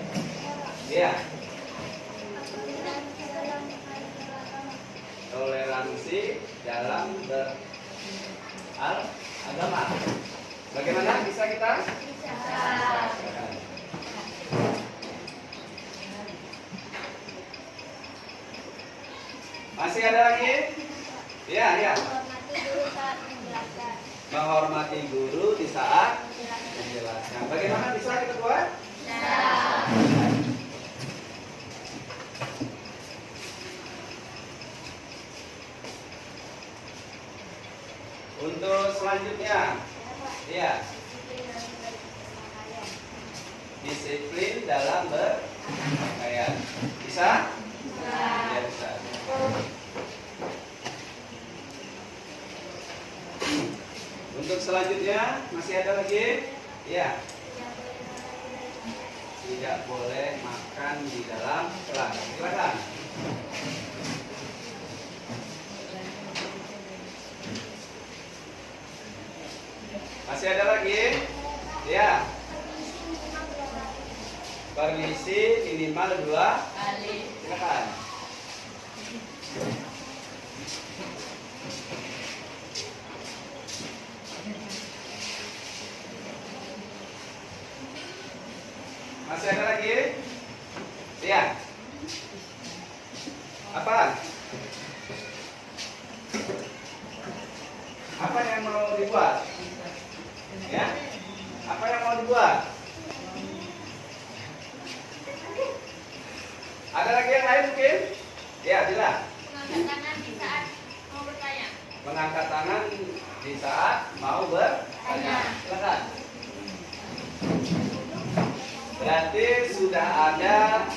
S5: Iya. Toleransi dalam beragama. Bagaimana bisa kita? Masih ada lagi? Iya, iya. Menghormati guru di saat menjelaskan. Bagaimana bisa kita buat? Untuk selanjutnya, ya, disiplin dalam berpakaian. Bisa? Ya, bisa. Untuk selanjutnya, masih ada lagi? Ya. Tidak boleh makan di dalam kelas. Silakan. Masih ada lagi? Ya. Permisi minimal 2 kali. Silakan. Masih ada lagi? Ya. Apa? Apa yang mau dibuat? Ya? Apa yang mau dibuat? Ada lagi yang lain mungkin? Ya, bila.
S4: Mengangkat tangan di saat mau bertanya.
S5: Mengangkat tangan di saat mau bertanya. Silakan. Berarti sudah ada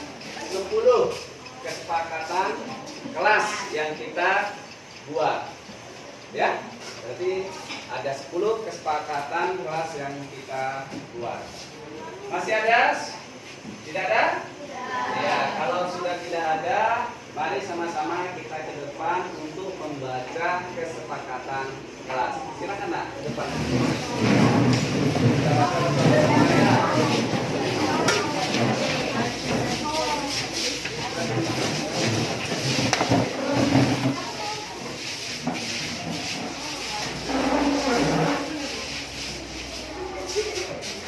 S5: 10 kesepakatan kelas yang kita buat. Ya, berarti ada 10 kesepakatan kelas yang kita buat. Masih ada? Tidak ada? Ya, kalau sudah tidak ada, mari sama-sama kita ke depan untuk membaca kesepakatan kelas. Silakan nak ke depan. Kita baca bersama-sama ya.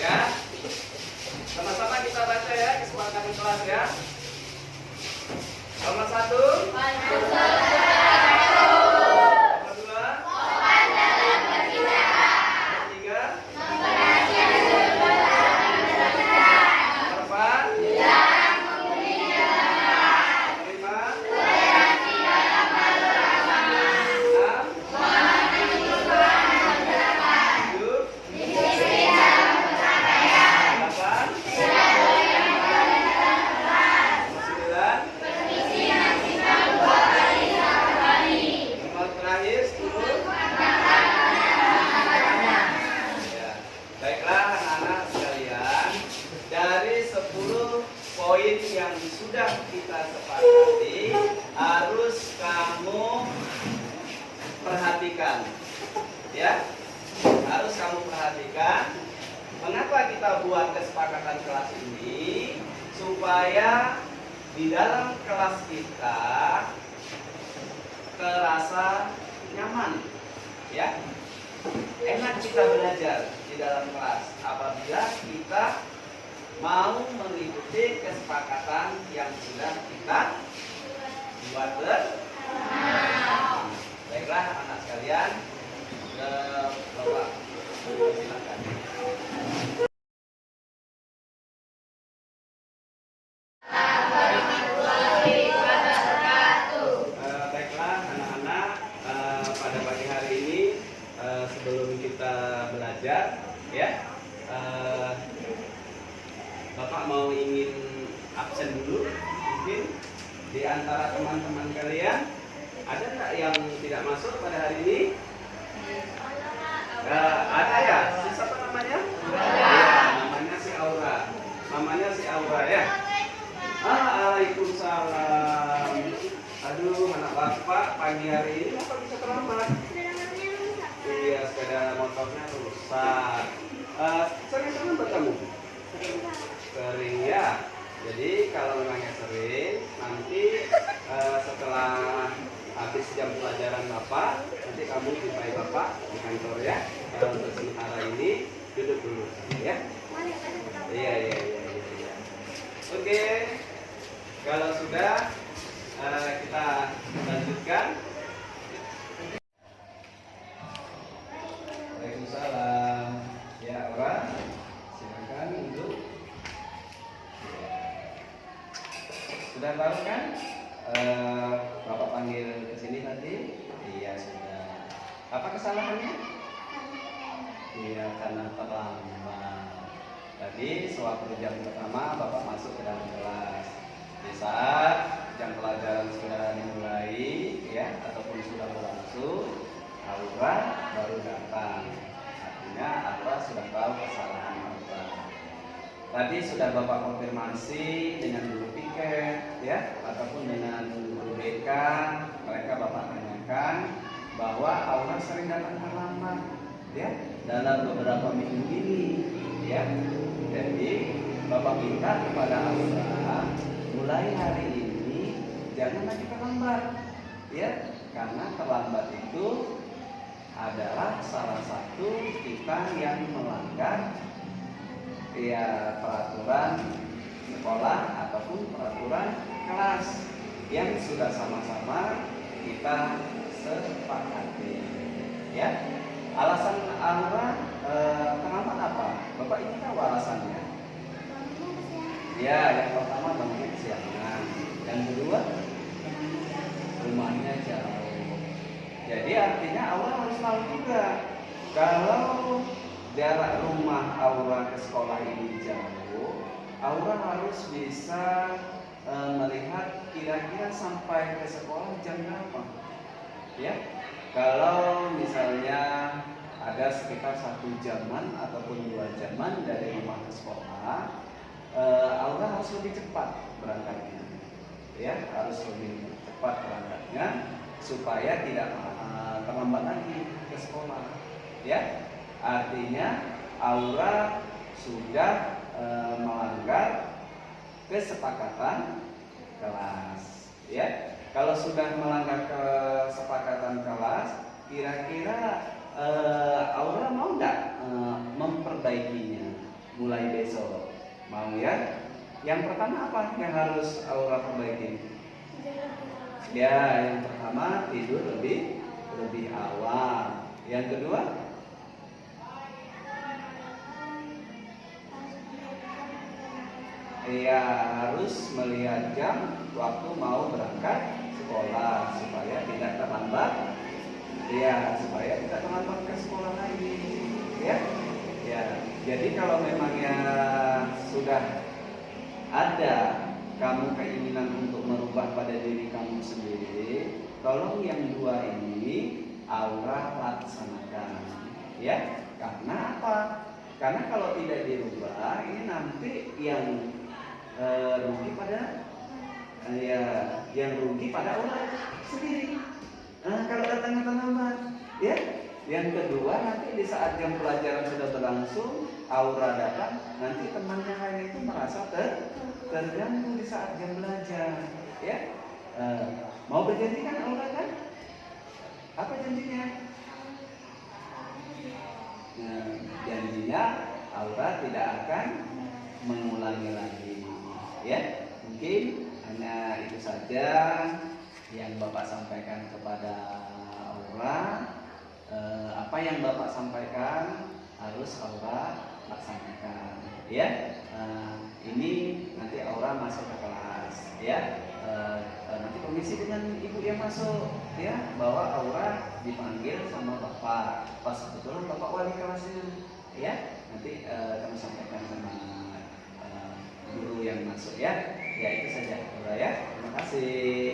S5: Ya, sama-sama kita baca ya kesepakatan kelas ya. Nomor 1. Nomor 2. Nomor 3. Nomor 4. poin yang sudah kita sepakati harus kamu perhatikan, ya. Harus kamu perhatikan. Mengapa kita buat kesepakatan kelas ini? Supaya di dalam kelas kita terasa nyaman, ya. Enak kita belajar di dalam kelas apabila kita mau mengikuti kesepakatan yang sudah kita buat bersama. Baiklah anak sekalian, Bapak silakan. Baiklah anak-anak, pada pagi hari ini sebelum kita belajar, ya, Bapak mau ingin absen dulu, mungkin di antara teman-teman kalian ada nggak yang tidak masuk pada hari ini? Ada ya? Siapa namanya? Ya, namanya si Aura. Namanya si Aura ya. Waalaikumsalam. Aduh, anak bapak pagi hari ini apa bisa terlambat? Iya, sepeda motornya rusak. Sering-sering bertemu? Sering ya. Jadi kalau memangnya sering, nanti setelah habis jam pelajaran bapak, nanti kamu jumpai bapak di kantor ya. Untuk sementara ini duduk dulu, ya. Iya. Oke. Kalau sudah kita lanjutkan. Waalaikumsalam. Ya, Aura, silakan duduk. Sudah tahu kan? Bapak panggil ke sini tadi? Iya, sudah. Apa kesalahannya? Iya, karena terlambat. Tadi sewaktu jam pertama Bapak masuk ke dalam kelas. Di saat jam pelajaran sudah dimulai, ya, ataupun sudah berlangsung, Aura baru datang. Artinya Aura sudah tahu kesalahan Aura. Tadi sudah Bapak konfirmasi dengan guru piket, ya, ataupun dengan guru BK. Mereka Bapak tanyakan bahwa Aura sering datang terlambat, ya, dalam beberapa minggu ini, ya. Jadi Bapak minta kepada Aura mulai hari ini jangan lagi terlambat, ya, karena terlambat itu adalah salah satu kita yang melanggar, ya, peraturan sekolah ataupun peraturan kelas yang sudah sama-sama kita sepakati, ya. Alasan Aura terlambat apa? Bapak ini tahu alasannya? Ya, yang pertama bangun kesiangan, yang kedua rumahnya jauh. Jadi artinya Aura harus tahu juga kalau jarak rumah Aura ke sekolah ini jauh, Aura harus bisa melihat kira-kira sampai ke sekolah jam berapa, ya. Kalau misalnya ada sekitar 1 jaman ataupun 2 jaman dari rumah ke sekolah, Aura harus lebih cepat berangkatnya, ya, harus lebih cepat berangkatnya supaya tidak terlambat lagi ke sekolah, ya. Artinya Aura sudah melanggar kesepakatan kelas, ya. Kalau sudah melanggar kesepakatan kelas, kira-kira Aura mau nggak memperbaikinya mulai besok? Mau ya? Yang pertama apa yang harus Aura perbaiki? Ya, yang pertama tidur lebih awal. Yang kedua? Ya, harus melihat jam waktu mau berangkat sekolah supaya tidak terlambat. Ya, supaya tidak terlambat ke sekolah lagi. Ya. Ya, jadi kalau memangnya sudah ada kamu keinginan untuk merubah pada diri kamu sendiri, tolong yang 2 ini Aura laksanakan, ya. Karena apa? Karena kalau tidak dirubah, ini nanti yang rugi pada ya, yang rugi pada Aura sendiri. Kalau datangnya terlambat, ya. Yang kedua, nanti di saat jam pelajaran sudah berlangsung, Aura datang, nanti temannya lain itu merasa terganggu di saat jam belajar, ya. Mau berjanji kan Aura kan? Apa janjinya? Nah, janjinya Aura tidak akan mengulangi lagi, ya. Mungkin hanya itu saja yang Bapak sampaikan kepada Aura. Apa yang Bapak sampaikan harus Aura laksanakan, ya. Ini nanti Aura masuk ke kelas, ya. Nanti komisi dengan ibu yang masuk, ya, bahwa Aura dipanggil sama Bapak. Pas kebetulan Bapak wali kelasnya, ya. Nanti kami sampaikan sama guru yang masuk, ya. Ya itu saja Aura, ya. Terima kasih.